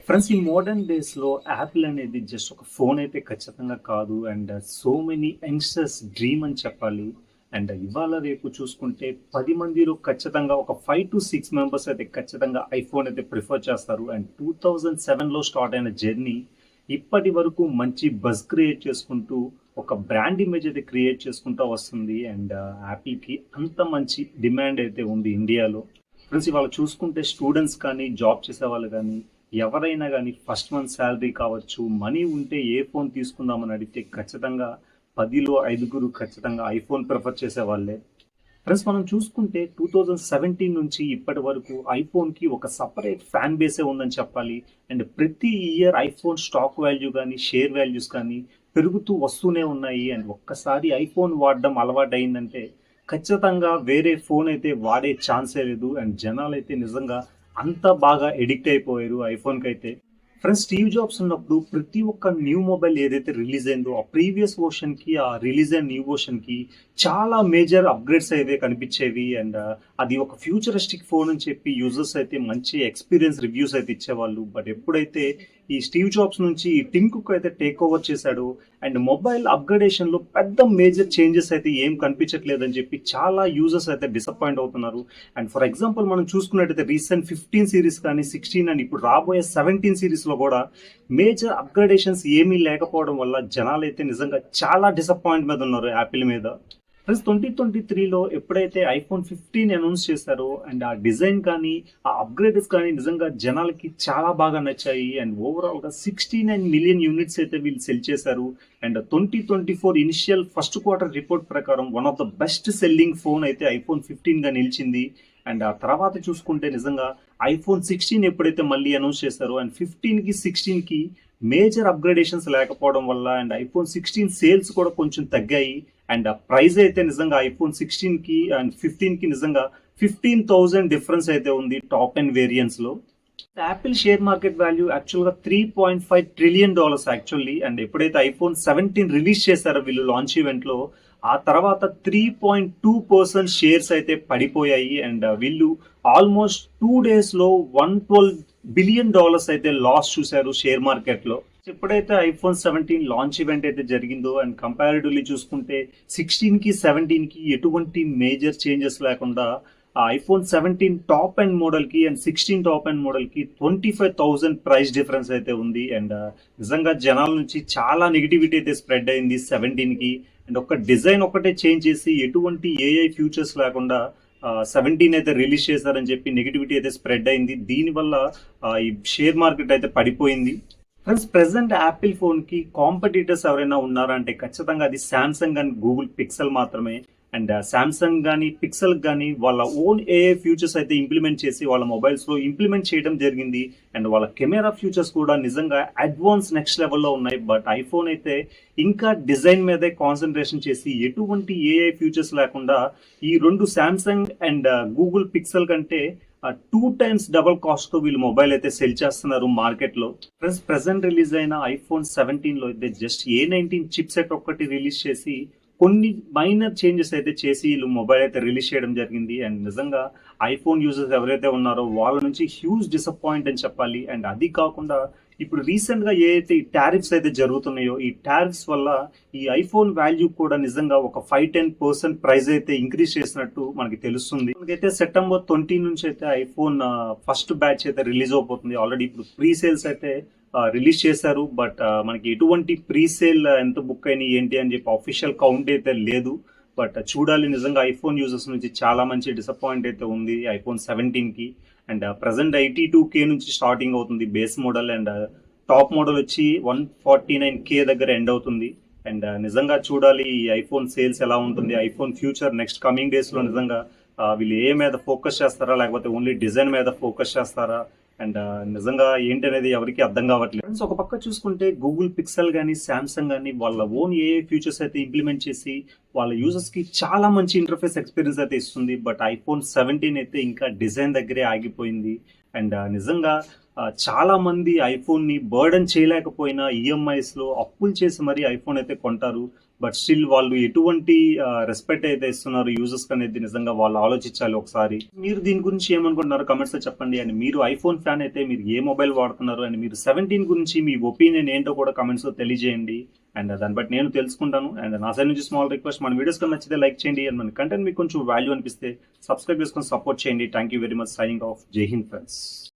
Friends, ఈ modern డేస్‌లో Apple అనేది జస్ట్ ఒక ఫోన్ అయితే ఖచ్చితంగా కాదు. And so many youngsters dream అని చెప్పాలి. అండ్ ఇవాళ రేపు చూసుకుంటే 10 మందిలో ఖచ్చితంగా ఒక 5-6 మెంబర్స్ అయితే ఖచ్చితంగా ఐఫోన్ అయితే ప్రిఫర్ చేస్తారు. అండ్ 2007లో స్టార్ట్ అయిన జర్నీ ఇప్పటి వరకు మంచి బజ్ క్రియేట్ చేసుకుంటూ ఒక బ్రాండ్ ఇమేజ్ అయితే క్రియేట్ చేసుకుంటూ వస్తుంది. అండ్ యాపిల్‌కి అంత మంచి డిమాండ్ అయితే ఉంది ఇండియాలో. ఫ్రెండ్స్, ఇవాళ చూసుకుంటే స్టూడెంట్స్ కానీ, జాబ్ చేసేవాళ్ళు కానీ, ఎవరైనా కానీ ఫస్ట్ మంత్ శాలరీ కావచ్చు, మనీ ఉంటే ఏ ఫోన్ తీసుకుందామని అడిగితే ఖచ్చితంగా 10లో 5 ఖచ్చితంగా ఐఫోన్ ప్రిఫర్ చేసేవాళ్ళే. ఫ్రెండ్స్, మనం చూసుకుంటే 2017 నుంచి ఇప్పటి వరకు ఐఫోన్కి ఒక సపరేట్ ఫ్యాన్ బేసే ఉందని చెప్పాలి. అండ్ ప్రతి ఇయర్ ఐఫోన్ స్టాక్ వాల్యూ కానీ, షేర్ వాల్యూస్ కానీ పెరుగుతూ వస్తూనే ఉన్నాయి. అండ్ ఒక్కసారి ఐఫోన్ వాడడం అలవాటు అయిందంటే ఖచ్చితంగా వేరే ఫోన్ అయితే వాడే ఛాన్సే లేదు. అండ్ జనాలు అయితే నిజంగా అంత బాగా ఎడిక్ట్ అయిపోయారు ఐఫోన్కి అయితే. ఫ్రెండ్స్, స్టీవ్ జాబ్స్ ఉన్నప్పుడు ప్రతి ఒక్క న్యూ మొబైల్ ఏదైతే రిలీజ్ అయిందో ఆ ప్రీవియస్ వర్షన్కి, ఆ రిలీజ్ అయిన న్యూ వర్షన్కి చాలా మేజర్ అప్గ్రేడ్స్ అయితే కనిపించేవి. అండ్ అది ఒక ఫ్యూచరిస్టిక్ ఫోన్ అని చెప్పి యూజర్స్ అయితే మంచి ఎక్స్పీరియన్స్ రివ్యూస్ అయితే ఇచ్చేవాళ్ళు. బట్ ఎప్పుడైతే ఈ స్టీవ్ జాబ్స్ నుంచి ఈ టిమ్ కుక్ అయితే టేక్ ఓవర్ చేశాడు అండ్ మొబైల్ అప్గ్రేడేషన్లో పెద్ద మేజర్ చేంజెస్ అయితే ఏం కనిపించట్లేదని చెప్పి చాలా యూజర్స్ అయితే డిసప్పాయింట్ అవుతున్నారు. అండ్ ఫర్ ఎగ్జాంపుల్ మనం చూసుకున్నట్టయితే రీసెంట్ 15 సిరీస్ కానీ, 16 అండ్ ఇప్పుడు రాబోయే 17 సిరీస్లో కూడా మేజర్ అప్గ్రేడేషన్స్ ఏమీ లేకపోవడం వల్ల జనాలు అయితే నిజంగా చాలా డిసప్పాయింట్ మీద ఉన్నారు యాపిల్ మీద. ప్లస్ 2023లో ఎప్పుడైతే ఐఫోన్ 15 అనౌన్స్ చేశారో అండ్ ఆ డిజైన్ కానీ, ఆ అప్గ్రేడ్స్ కానీ నిజంగా జనాలకి చాలా బాగా నచ్చాయి. అండ్ ఓవరాల్గా 69 మిలియన్ యూనిట్స్ అయితే వీళ్ళు సెల్ చేశారు. And 2024 initial first quarter report ప్రకారం one of the best selling phone అయితే ఐఫోన్ 15గా నిలిచింది. అండ్ ఆ తర్వాత చూసుకుంటే నిజంగా ఐఫోన్ 16 ఎప్పుడైతే మళ్ళీ అనౌన్స్ చేశారో అండ్ 15కి 16కి మేజర్ అప్గ్రేడేషన్స్ లేకపోవడం వల్ల అండ్ ఐఫోన్ 16 సేల్స్ కూడా కొంచెం తగ్గాయి. అండ్ ప్రైస్ అయితే నిజంగా ఐఫోన్ 16కి అండ్ 15కి నిజంగా 15,000 డిఫరెన్స్ అయితే ఉంది టాప్ అండ్ వేరియంట్స్లో. యాపిల్ షేర్ మార్కెట్ వాల్యూ యాక్చువల్గా $3.5 ట్రిలియన్ యాక్చువల్లీ. అండ్ ఎప్పుడైతే ఐఫోన్ 17 రిలీజ్ చేశారో వీళ్ళు లాంచ్ ఈవెంట్లో, ఆ తర్వాత 3.2% షేర్స్ అయితే పడిపోయాయి. అండ్ వీళ్ళు ఆల్మోస్ట్ 2 డేస్లో $112 బిలియన్ అయితే లాస్ చూశారు షేర్ మార్కెట్లో. ఎప్పుడైతే ఐఫోన్ 17 లాంచ్ ఈవెంట్ అయితే జరిగిందో అండ్ కంపారిటివ్లీ చూసుకుంటే 16కి 17కి ఎటువంటి మేజర్ చేంజెస్ లేకుండా ఐఫోన్ 17 టాప్ అండ్ మోడల్కి అండ్ 16 టాప్ అండ్ మోడల్కి 25,000 ప్రైస్ డిఫరెన్స్ అయితే ఉంది. అండ్ నిజంగా జనాల నుంచి చాలా నెగిటివిటీ అయితే స్ప్రెడ్ అయింది 17కి. అండ్ ఒక డిజైన్ ఒకటే చేంజ్ చేసి ఎటువంటి ఏఐ ఫ్యూచర్స్ లేకుండా 17 అయితే రిలీజ్ చేశారని చెప్పి నెగిటివిటీ అయితే స్ప్రెడ్ అయింది. దీనివల్ల ఈ షేర్ మార్కెట్ అయితే పడిపోయింది. ఫ్రెండ్స్, ప్రెసెంట్ యాపిల్ ఫోన్కి కాంపిటీటర్స్ ఎవరైనా ఉన్నారా అంటే ఖచ్చితంగా అది శాంసంగ్ అండ్ గూగుల్ పిక్సెల్ మాత్రమే. అండ్ శాంసంగ్ కానీ, పిక్సెల్ కానీ వాళ్ళ ఓన్ ఏఐ ఫ్యూచర్స్ అయితే ఇంప్లిమెంట్ చేసి వాళ్ళ మొబైల్స్లో ఇంప్లిమెంట్ చేయడం జరిగింది. అండ్ వాళ్ళ కెమెరా ఫ్యూచర్స్ కూడా నిజంగా అడ్వాన్స్ నెక్స్ట్ లెవెల్లో ఉన్నాయి. బట్ ఐఫోన్ అయితే ఇంకా డిజైన్ మీదే కాన్సన్ట్రేషన్ చేసి ఎటువంటి ఏఐ ఫ్యూచర్స్ లేకుండా ఈ రెండు శాంసంగ్ అండ్ గూగుల్ పిక్సెల్ కంటే 2 టైమ్స్ డబల్ కాస్ట్ తో వీళ్ళు మొబైల్ అయితే సెల్ చేస్తున్నారు మార్కెట్ లో. ప్రెసెంట్ రిలీజ్ అయిన ఐఫోన్ 17 లో అయితే జస్ట్ A19 చిప్ సెట్ ఒక్కటి రిలీజ్ చేసి కొన్ని మైనర్ చేంజెస్ అయితే చేసి వీళ్ళు మొబైల్ అయితే రిలీజ్ చేయడం జరిగింది. అండ్ నిజంగా ఐఫోన్ యూజర్స్ ఎవరైతే ఉన్నారో వాళ్ళ నుంచి హ్యూజ్ డిసప్పాయింట్ అని చెప్పాలి. అండ్ అది కాకుండా ఇప్పుడు రీసెంట్ గా ఏదైతే ఈ టారిఫ్స్ అయితే జరుగుతున్నాయో ఈ టారిఫ్స్ వల్ల ఈ ఐఫోన్ వాల్యూ కూడా నిజంగా ఒక 5-10% ప్రైస్ అయితే ఇంక్రీజ్ చేసినట్టు మనకి తెలుస్తుంది. మనకైతే సెప్టెంబర్ 20 నుంచి అయితే ఐఫోన్ ఫస్ట్ బ్యాచ్ అయితే రిలీజ్ అవబోతుంది. ఆల్రెడీ ఇప్పుడు ప్రీ సేల్స్ అయితే రిలీజ్ చేశారు. బట్ మనకి ఎటువంటి ప్రీ సేల్ ఎంత బుక్ అయినాయి ఏంటి అని చెప్పి ఆఫీషియల్ కౌంట్ అయితే లేదు. బట్ చూడాలి. నిజంగా ఐఫోన్ యూజర్స్ నుంచి చాలా మంచి డిసప్పాయింట్ అయితే ఉంది ఐఫోన్ 17కి. అండ్ ప్రజెంట్ 82K నుంచి స్టార్టింగ్ అవుతుంది base model. And top model వచ్చి 149K దగ్గర ఎండ్ అవుతుంది. అండ్ నిజంగా చూడాలి ఈ ఐఫోన్ సేల్స్ ఎలా ఉంటుంది, ఐఫోన్ ఫ్యూచర్ నెక్స్ట్ కమింగ్ డేస్లో నిజంగా వీళ్ళు ఏ మీద ఫోకస్ చేస్తారా లేకపోతే ఓన్లీ డిజైన్ మీద ఫోకస్ చేస్తారా అండ్ నిజంగా ఏంటి అనేది ఎవరికి అర్థం కావట్లేదు. ఫ్రెండ్స్, ఒక పక్క చూసుకుంటే గూగుల్ పిక్సెల్ కానీ, శాంసంగ్ కానీ వాళ్ళ ఓన్ ఏఐ ఫ్యూచర్స్ అయితే ఇంప్లిమెంట్ చేసి వాళ్ళ యూజర్స్కి చాలా మంచి ఇంటర్ఫేస్ ఎక్స్పీరియన్స్ అయితే ఇస్తుంది. బట్ ఐఫోన్ 17 అయితే ఇంకా డిజైన్ దగ్గరే ఆగిపోయింది. అండ్ నిజంగా చాలా మంది ఐఫోన్ని బర్డన్ చేయలేకపోయినా ఈఎంఐస్లో అప్పులు చేసి మరీ ఐఫోన్ అయితే కొంటారు. బట్ స్టిల్ వాళ్ళు ఎటువంటి రెస్పెక్ట్ అయితే ఇస్తున్నారు యూజర్స్ అనేది నిజంగా వాళ్ళు ఆలోచించాలి ఒకసారి. మీరు దీని గురించి ఏమనుకుంటున్నారు కమెంట్స్ లో చెప్పండి. అండ్ మీరు ఐఫోన్ ఫ్యాన్ అయితే మీరు ఏ మొబైల్ వాడుతున్నారు అండ్ మీరు 17 గురించి మీ ఒపీనియన్ ఏంటో కూడా కమెంట్స్ లో తెలియజేయండి. అండ్ దాన్ని బట్టి నేను తెలుసుకుంటాను. అండ్ నా సైడ్ నుంచి స్మాల్ రిక్వెస్ట్, మన వీడియోస్ కన్నా నచ్చితే లైక్ చేయండి. అండ్ మన కంటెంట్ మీకు కొంచెం వాల్యూ అనిపిస్తే సబ్స్క్రైబ్ చేసుకొని సపోర్ట్ చేయండి. Thank you very much. Signing off. జై హింద్ ఫ్రెండ్స్.